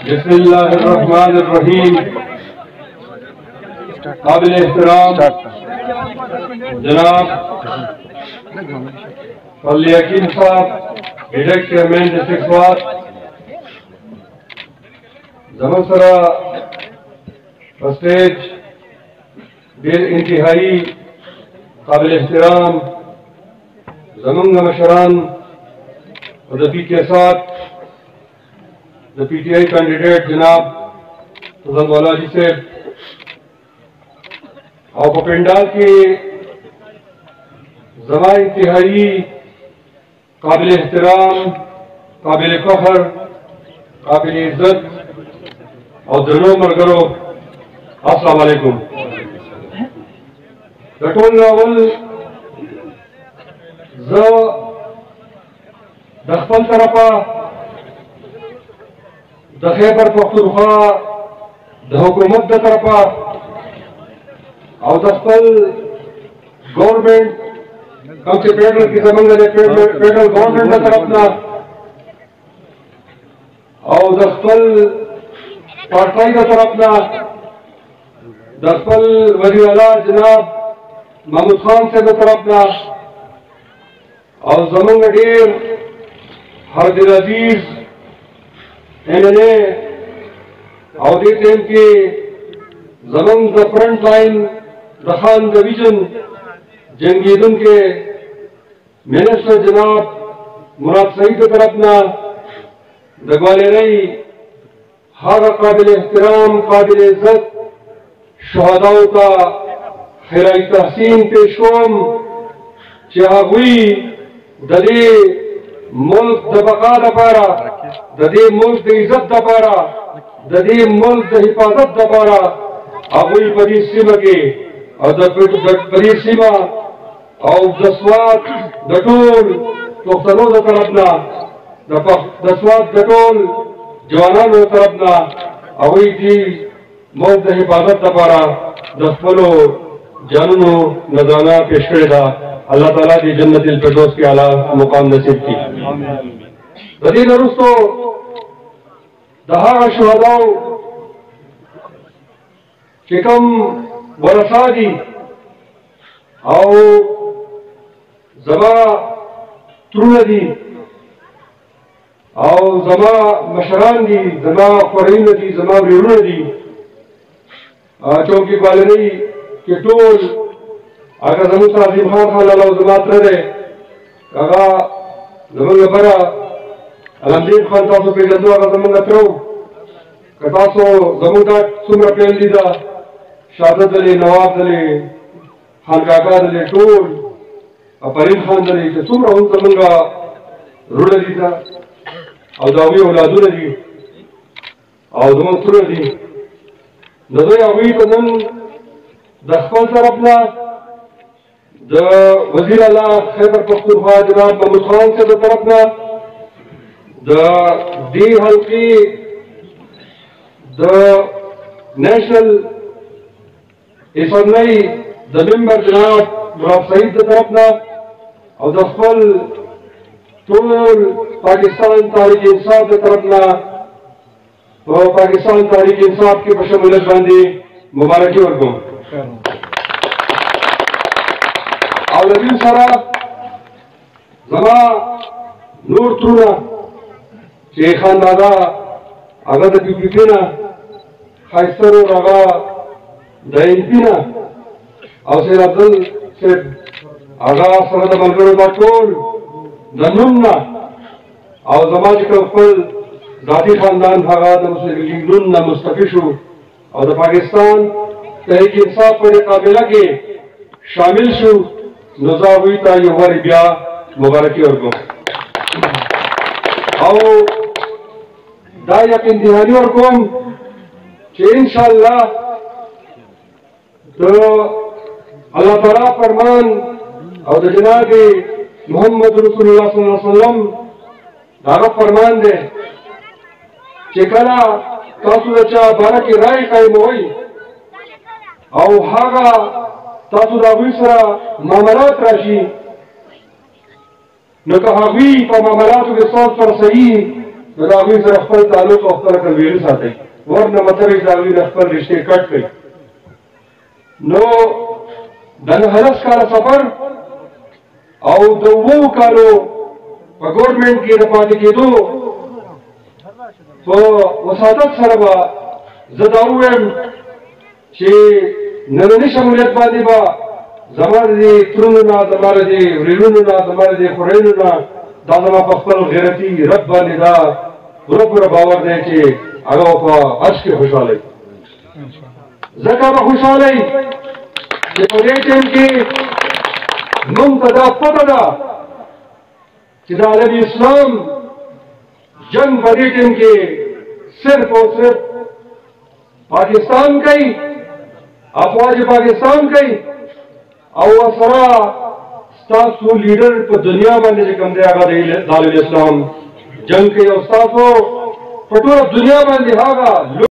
बिस्मिल्लाहिर्रहमानिर्रहीम। काबिल एहतराम जनाब यकीन साहब, डायरेक्ट चेयरमैन डिस्ट्रिक्ट स्वाद, जमसरा स्टेज बेर इंतहाई काबिल एहतराम जमंग मशरान और के साथ PTI कैंडिडेट जनाब फजल मौला जी से और पपेंडाल के जमा इंतहाई काबिल एहतराम, काबिल फख्र, काबिल इज्जत और दिलो मरगरो अस्सलाम वालेकुम। दटोल नावल दखल तरफा द खैबर पख्तूनख्वा द हुकूमत द तरफा और दखल गवर्नमेंट कम से फेडरल की जमंग फेडरल गवर्नमेंट द तरफना और दखल पार्टी द तरफना दखल वज़ीर आला जनाब महमूद खान से द तरफना और जमंग डेर हरदिल अजीज MLA और देते के जमंग द फ्रंट लाइन दखान डिवीजन जंगीदुन के मिनिस्टर जनाब मुराद सईद तरफना दगवालेरई हर काबिल एहतराम काबिल इज्जत शहादाओं का खिराई तहसीन पेशोम चाहुई ददे मुल्क दबका दपारा ददे मुल्क द इज्जत दपारा ददे मुल्क द हिफाजत दपारा अबुई बड़ी सीमा के और बड़ी सीमा और दसवात दटोल तोख्तनो द तरफना दसवात दटोल जवानान द तरफना अबुई की मुल्क द हिफाजत दपारा दसफलो जाननो नजाना पेश करेगा। अल्लाह ताला की जन्नतिल फिरदौस के आला मुकाम नसीब की। दलील अरुस्तो दहा शुहदाओ के कम वरसादी और जमा त्रुनदी और जमा मशरान दी जमा फरीन दी जमा विरुन दी चौकी बालनी के टोल अगर जमून अजीम खान लाला जमात रहे कागा जमंग बरा अलमदीन खान तासो पे जंदो अगर जमंग प्रो कतासो जमूदा सुमर पेल दीदा शादत अली नवाब अली खान काका अली टोल अपरीन खान अली के सुमर उन जमंगा रुड़ दीदा और दावी औलादू दी और जमंग सुर दी नजर अभी कदम दखल तरफना द वज़ीर आला खैबर पख्तूनख्वा जनाब महमूद खान से द तरफना द डी हल्की द नेशनल असम्बली द मेंबर जनाब मुराद सईद द तरफना और दखल टोल पाकिस्तान तहरीक इंसाफ द तरफना तो पाकिस्तान तहरीक इंसाफ के बशमूलियत बांधी मुबारकी वर्गों और नबीन सारा जमा नूर तुना शेख खान दादा अगर पीपीना खाइस्तर और आगा दयंतीना او سید عبدل صاحب هغه سره د ملګرو دا ټول د نوم نه او زما چې کوم خپل ذاتي خاندان هغه د مسلم لیگ نون نه مستفی شو او د پاکستان تحریک انصاف په قابله کې شامل شو نو زه هغوی ته یو وارې بیا مبارکي ورکوم او دا یقین دهاني ورکوم چې انشاءالله د الله تعالی فرمان او د جناب محمد رسول الله صلی الله علیه وسلم دا فرمان دی چې کله تاسو د چا باره کې رائے قایموئ او هغه تاسو د هغوی سره معاملات راشي نو که هغوی په معاملاتو کې ستاسو سره صحیح نو د هغوی سره خپل تعلق او خپله کنویري ساتئ ورنه مطلب یې د هغوی د خپل رشتې کټ کړئ نو د 19 کاله سفر او د 7 کالو په ګورنمنټ کې د پاتې کېدو په وسادت سره به زه دا ووایم چې ننني شمولیت باندې به زما د دې ترونو نه زما د دې وریړونو نه زما د دې خوریینو نه دا زما په خپل غیرتي رب باندې دا پوره باور دی چې هغه په عرش کې خوشحاله ځکه به خوشحاله چې په دې ټیم کې موږ ته دا پته ده چې د عالمي اسلام جنگ په دې ټیم کې صرف او صرف پاکستان کوي افواج پاکستان کوي او سره ستاسو لیډر په دنیا باندې چې کوم دی هغه د عالمي اسلام جنگ کوي او ستاسو په ټوله دنیا باندې هغه